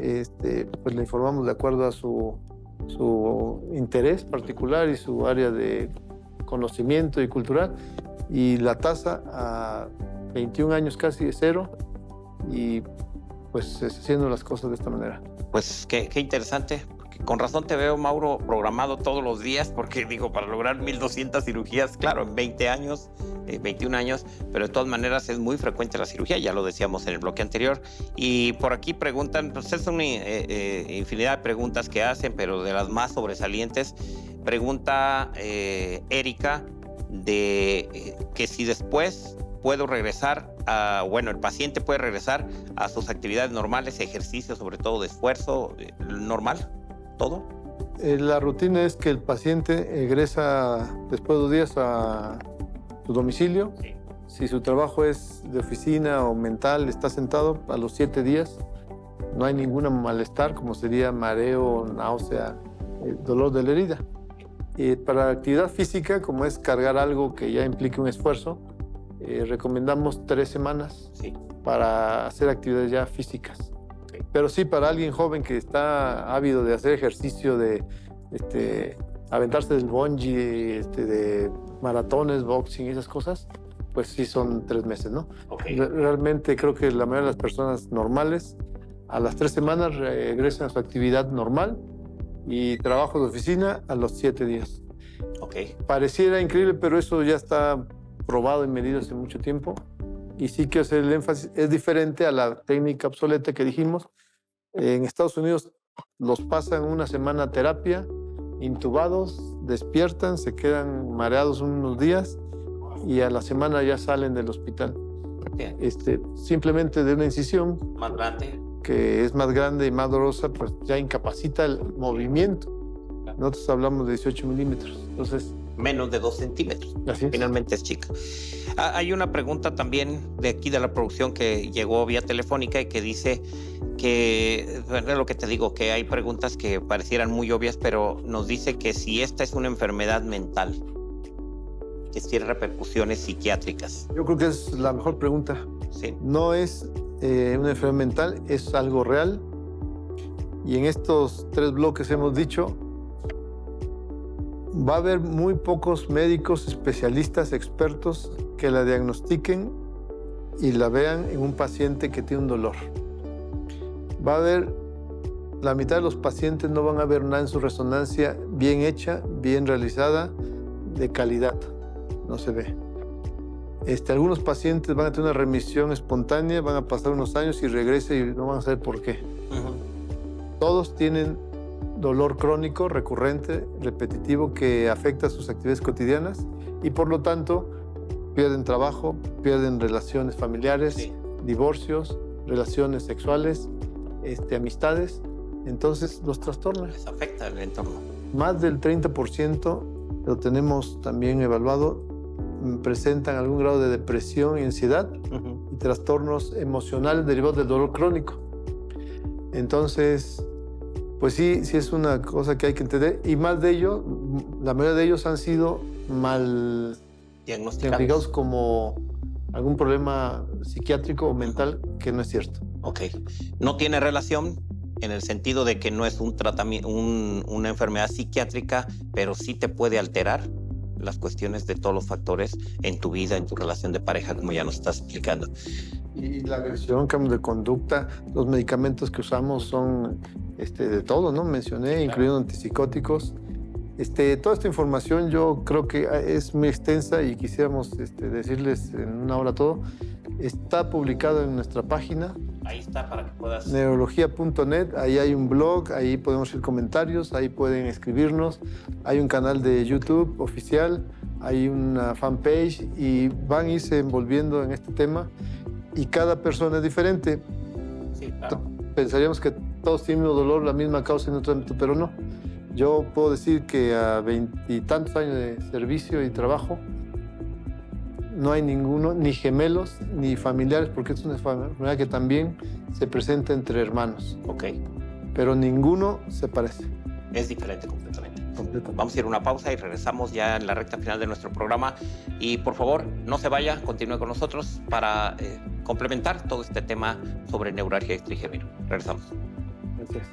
pues le informamos de acuerdo a su interés particular y su área de conocimiento y cultural. Y la tasa a 21 años casi es 0, y pues haciendo las cosas de esta manera. Pues qué interesante. Con razón te veo, Mauro, programado todos los días, porque digo, para lograr 1,200 cirugías, claro, en 20 años, 21 años, pero de todas maneras es muy frecuente la cirugía, ya lo decíamos en el bloque anterior. Y por aquí preguntan, pues es una infinidad de preguntas que hacen, pero de las más sobresalientes, pregunta Erika, de que si después puedo regresar el paciente puede regresar a sus actividades normales, ejercicio, sobre todo de esfuerzo, normal, todo. La rutina es que el paciente egresa después de 2 días a su domicilio. Si su trabajo es de oficina o mental, está sentado a los 7 días. No hay ningún malestar, como sería mareo, náusea, dolor de la herida. Para la actividad física, como es cargar algo que ya implique un esfuerzo, recomendamos 3 semanas para hacer actividades ya físicas. Pero sí, para alguien joven que está ávido de hacer ejercicio, de aventarse del bungee, de maratones, boxing y esas cosas, pues sí son 3 meses, ¿no? Realmente creo que la mayoría de las personas normales a las 3 semanas regresan a su actividad normal y trabajo de oficina a los 7 días. Pareciera increíble, pero eso ya está probado y medido hace mucho tiempo. Y sí quiero hacer el énfasis, es diferente a la técnica obsoleta que dijimos. En Estados Unidos los pasan una semana a terapia, intubados, despiertan, se quedan mareados unos días y a la semana ya salen del hospital. Simplemente de una incisión más grande, que es más grande y más dolorosa, pues ya incapacita el movimiento. Nosotros hablamos de 18 milímetros, entonces... menos de 2 centímetros. Así es. Finalmente es chica. Hay una pregunta también de aquí de la producción que llegó vía telefónica y que dice que, bueno, lo que te digo, que hay preguntas que parecieran muy obvias, pero nos dice que si esta es una enfermedad mental, que tiene repercusiones psiquiátricas. Yo creo que es la mejor pregunta. Sí. No es una enfermedad mental, es algo real. Y en estos 3 bloques hemos dicho, va a haber muy pocos médicos, especialistas, expertos que la diagnostiquen y la vean en un paciente que tiene un dolor. Va a haber, la mitad de los pacientes no van a ver nada en su resonancia bien hecha, bien realizada, de calidad. No se ve. Algunos pacientes van a tener una remisión espontánea, van a pasar unos años y regresa y no van a saber por qué. Todos tienen dolor crónico, recurrente, repetitivo, que afecta sus actividades cotidianas y por lo tanto pierden trabajo, pierden relaciones familiares, divorcios, relaciones sexuales, amistades. Entonces los trastorna. Les afecta el entorno. Más del 30%, lo tenemos también evaluado, presentan algún grado de depresión y ansiedad y trastornos emocionales derivados del dolor crónico. Entonces, pues sí es una cosa que hay que entender. Y más de ello, la mayoría de ellos han sido mal diagnosticados como algún problema psiquiátrico o mental, que no es cierto. No tiene relación en el sentido de que no es un tratamiento, una enfermedad psiquiátrica, pero sí te puede alterar las cuestiones de todos los factores en tu vida, en tu relación de pareja, como ya nos estás explicando. Y la agresión, cambios de conducta, los medicamentos que usamos son de todo, ¿no? Mencioné, incluyendo antipsicóticos. Toda esta información yo creo que es muy extensa y quisiéramos decirles en una hora todo. Está publicado en nuestra página. Ahí está para que puedas... neurología.net, ahí hay un blog, ahí podemos hacer comentarios, ahí pueden escribirnos. Hay un canal de YouTube oficial, hay una fanpage y van a irse envolviendo en este tema. Y cada persona es diferente. Sí, claro. Pensaríamos que todos tienen dolor, la misma causa en otro ámbito, pero no. Yo puedo decir que a 20 y tantos años de servicio y trabajo, no hay ninguno, ni gemelos, ni familiares, porque es una enfermedad que también se presenta entre hermanos. Pero ninguno se parece. Es diferente completamente. Vamos a ir a una pausa y regresamos ya en la recta final de nuestro programa. Y por favor, no se vaya, continúe con nosotros para complementar todo este tema sobre neuralgia y trigémino. Regresamos. Gracias.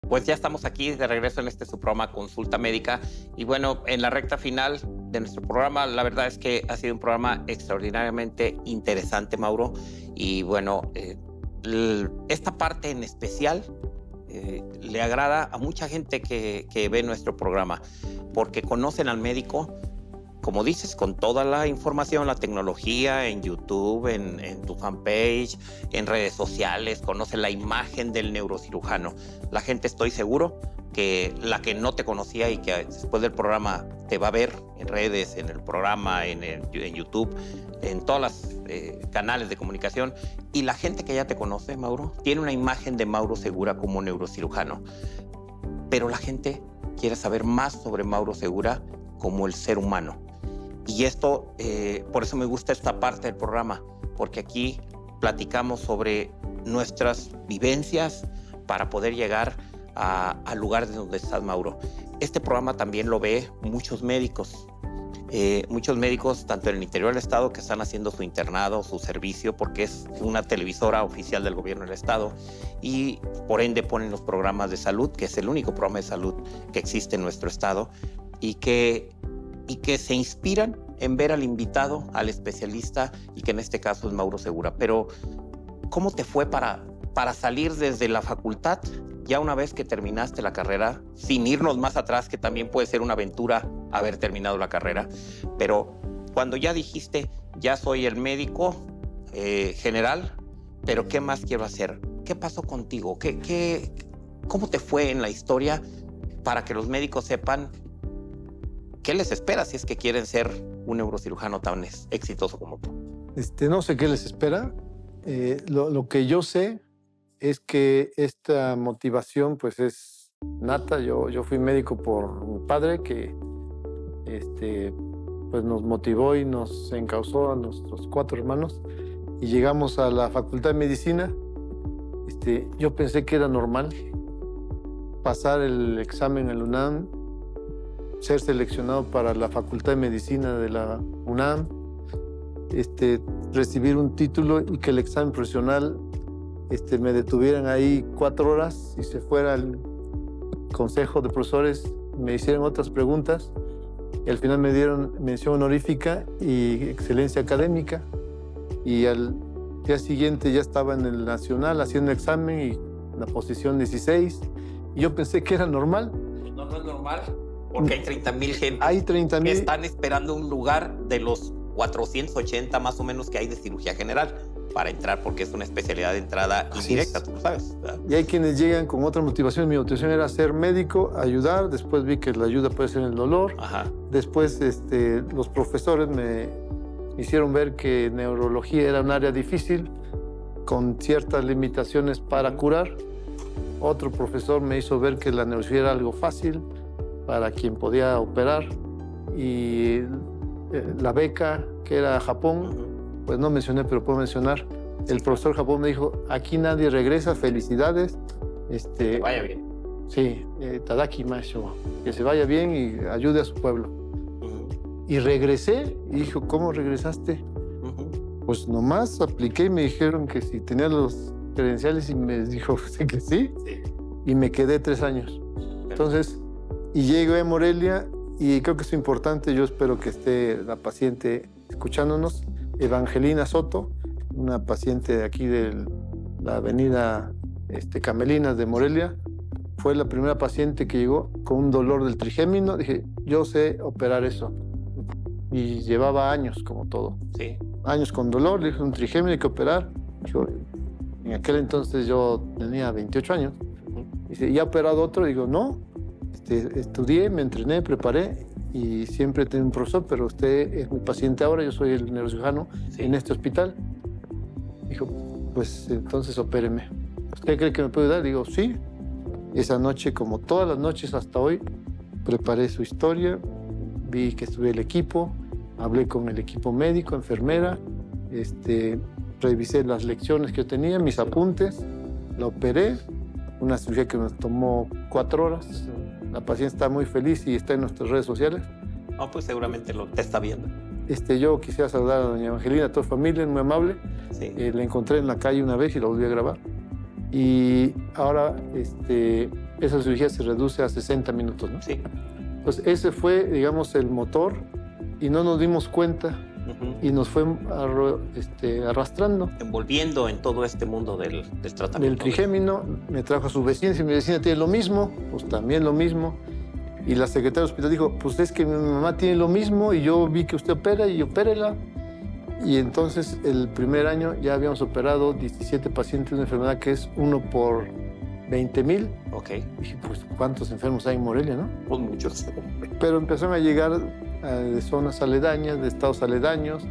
Pues ya estamos aquí de regreso en su programa Consulta Médica y bueno, en la recta final de nuestro programa, la verdad es que ha sido un programa extraordinariamente interesante, Mauro, y bueno, esta parte en especial le agrada a mucha gente que ve nuestro programa porque conocen al médico, como dices, con toda la información, la tecnología, en YouTube, en tu fanpage, en redes sociales, conoce la imagen del neurocirujano. La gente, estoy seguro, que la que no te conocía y que después del programa te va a ver en redes, en el programa, en YouTube, en todos los canales de comunicación. Y la gente que ya te conoce, Mauro, tiene una imagen de Mauro Segura como neurocirujano. Pero la gente quiere saber más sobre Mauro Segura como el ser humano. Y esto, por eso me gusta esta parte del programa, porque aquí platicamos sobre nuestras vivencias para poder llegar al lugar de donde estás, Mauro. Este programa también lo ve muchos médicos tanto en el interior del estado que están haciendo su internado, su servicio, porque es una televisora oficial del gobierno del estado, y por ende ponen los programas de salud, que es el único programa de salud que existe en nuestro estado, y que se inspiran en ver al invitado, al especialista, y que en este caso es Mauro Segura. Pero, ¿cómo te fue para salir desde la facultad, ya una vez que terminaste la carrera, sin irnos más atrás, que también puede ser una aventura haber terminado la carrera, pero cuando ya dijiste, ya soy el médico general, pero ¿qué más quiero hacer? ¿Qué pasó contigo? ¿Cómo te fue en la historia para que los médicos sepan qué les espera si es que quieren ser un neurocirujano tan exitoso como tú? No sé qué les espera. Lo que yo sé es que esta motivación pues es nata. Yo fui médico por mi padre, que pues nos motivó y nos encauzó a nuestros 4 hermanos, y llegamos a la Facultad de Medicina. Yo pensé que era normal pasar el examen en la UNAM, ser seleccionado para la Facultad de Medicina de la UNAM, recibir un título y que el examen profesional me detuvieran ahí 4 horas y se fuera al consejo de profesores, me hicieron otras preguntas y al final me dieron mención honorífica y excelencia académica, y al día siguiente ya estaba en el Nacional haciendo examen y la posición 16, y yo pensé que era normal. No es normal, porque hay 30,000 gente que están esperando un lugar de los 480 más o menos que hay de cirugía general para entrar, porque es una especialidad de entrada indirecta, tú lo sabes, ¿verdad? Y hay quienes llegan con otra motivación. Mi motivación era ser médico, ayudar. Después vi que la ayuda puede ser en el dolor. Ajá. Después los profesores me hicieron ver que neurología era un área difícil, con ciertas limitaciones para curar. Otro profesor me hizo ver que la neurocirugía era algo fácil para quien podía operar. Y la beca, que era a Japón, pues no mencioné, pero puedo mencionar. El profesor Japón me dijo, aquí nadie regresa, felicidades. Que vaya bien. Sí, Tadaki Masho, que se vaya bien y ayude a su pueblo. Y regresé, y dijo, ¿cómo regresaste? Pues nomás apliqué y me dijeron que si tenía los credenciales, y me dijo que sí. Y me quedé 3 años. Entonces, y llegué a Morelia, y creo que es importante, yo espero que esté la paciente escuchándonos, Evangelina Soto, una paciente de aquí de la avenida Camelinas de Morelia. Fue la primera paciente que llegó con un dolor del trigémino. Dije, yo sé operar eso. Y llevaba años, como todo. Sí. Años con dolor, le dije, un trigémino hay que operar. Dijo, en aquel entonces yo tenía 28 años. Dice, ¿ya ha operado otro? Digo, no. Estudié, me entrené, preparé, y siempre tengo un profesor, pero usted es mi paciente ahora, yo soy el neurocirujano en este hospital. Dijo, pues entonces opéreme. ¿Usted cree que me puede ayudar? Digo, sí. Esa noche, como todas las noches hasta hoy, preparé su historia, vi que estuve el equipo, hablé con el equipo médico, enfermera, revisé las lecciones que yo tenía, mis apuntes, la operé, una cirugía que me tomó 4 horas. La paciente está muy feliz y está en nuestras redes sociales. No, pues seguramente te está viendo. Yo quisiera saludar a doña Evangelina, a toda la familia, muy amable. Sí. La encontré en la calle una vez y la volví a grabar. Y ahora esa cirugía se reduce a 60 minutos, ¿no? Sí. Entonces ese fue, digamos, el motor, y no nos dimos cuenta y nos fue arrastrando. Envolviendo en todo este mundo del tratamiento. Del trigémino, me trajo a su vecina, y mi vecina tiene lo mismo, pues también lo mismo. Y la secretaria del hospital dijo, pues es que mi mamá tiene lo mismo y yo vi que usted opera y opérela. Y entonces el primer año ya habíamos operado 17 pacientes de una enfermedad que es 1 por 20,000. Ok. Dije, pues, ¿cuántos enfermos hay en Morelia, no? Pues muchos. Pero empezaron a llegar de zonas aledañas, de estados aledaños,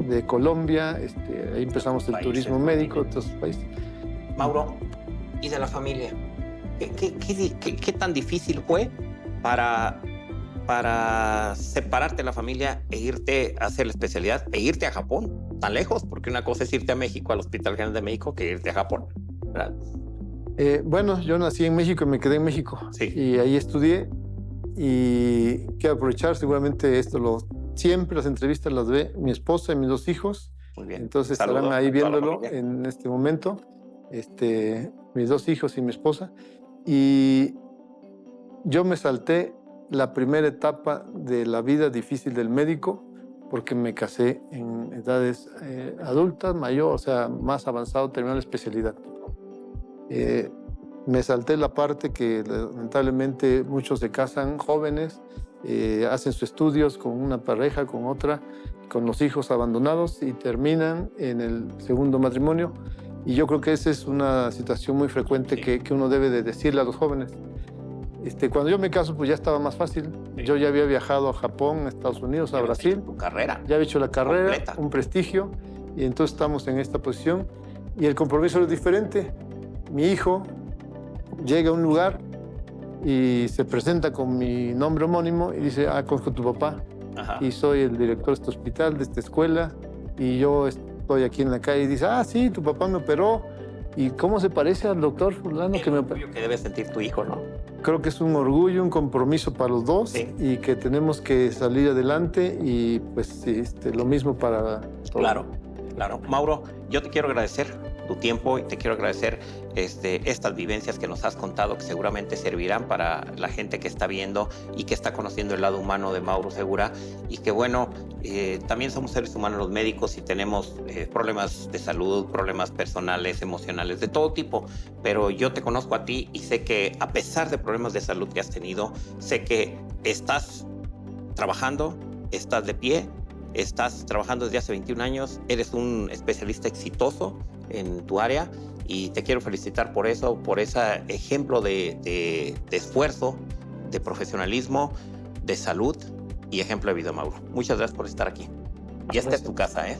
de Colombia. Ahí empezamos el turismo médico de todos los países. Mauro, ¿y de la familia? ¿Qué tan difícil fue para separarte de la familia e irte a hacer la especialidad, e irte a Japón, tan lejos? Porque una cosa es irte a México, al Hospital General de México, que irte a Japón, ¿verdad? Bueno, yo nací en México y me quedé en México. Sí. Y ahí estudié. Y quiero aprovechar, seguramente siempre las entrevistas las ve mi esposa y mis 2 hijos. Muy bien. Entonces Saludos estarán ahí a toda la viéndolo familia. en este momento. Mis 2 hijos y mi esposa. Y yo me salté la primera etapa de la vida difícil del médico porque me casé en edades adultas, mayor, o sea, más avanzado, terminé la especialidad. Me salté la parte que lamentablemente muchos se casan jóvenes, hacen sus estudios con una pareja, con otra, con los hijos abandonados y terminan en el segundo matrimonio. Y yo creo que esa es una situación muy frecuente que uno debe de decirle a los jóvenes. Cuando yo me caso, pues ya estaba más fácil. Sí. Yo ya había viajado a Japón, a Estados Unidos, a Brasil. Tu carrera. Ya había hecho la carrera, Completa. un prestigio, y entonces estamos en esta posición. Y el compromiso es diferente. Mi hijo llega a un lugar y se presenta con mi nombre homónimo y dice, conozco a tu papá. Ajá. Y soy el director de este hospital, de esta escuela, y yo estoy aquí en la calle. Y dice, sí, tu papá me operó. ¿Y cómo se parece al doctor fulano que me operó? Que debe sentir tu hijo, ¿no? Creo que es un orgullo, un compromiso para los dos, Sí. y que tenemos que salir adelante, y pues lo mismo para todos. Claro, claro. Mauro, yo te quiero agradecer tu tiempo y te quiero agradecer estas vivencias que nos has contado, que seguramente servirán para la gente que está viendo y que está conociendo el lado humano de Mauro Segura. Y que bueno, también somos seres humanos los médicos y tenemos problemas de salud, problemas personales, emocionales, de todo tipo. Pero yo te conozco a ti y sé que a pesar de problemas de salud que has tenido, sé que estás trabajando, estás de pie, estás trabajando desde hace 21 años, eres un especialista exitoso en tu área y te quiero felicitar por eso, por ese ejemplo de esfuerzo, de profesionalismo, de salud y ejemplo de vida, Mauro. Muchas gracias por estar aquí. Y esta es tu casa, ¿eh?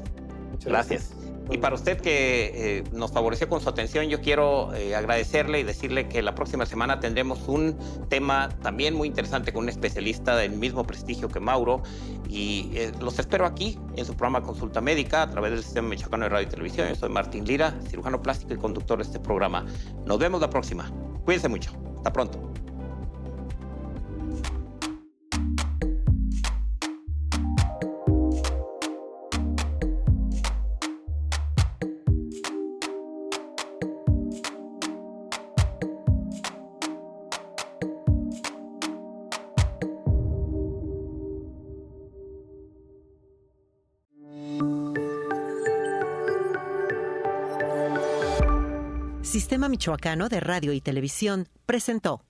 Muchas Gracias. Y para usted que nos favoreció con su atención, yo quiero agradecerle y decirle que la próxima semana tendremos un tema también muy interesante con un especialista del mismo prestigio que Mauro. Y los espero aquí en su programa Consulta Médica a través del Sistema Michoacano de Radio y Televisión. Yo soy Martín Lira, cirujano plástico y conductor de este programa. Nos vemos la próxima. Cuídense mucho. Hasta pronto. Sistema Michoacano de Radio y Televisión presentó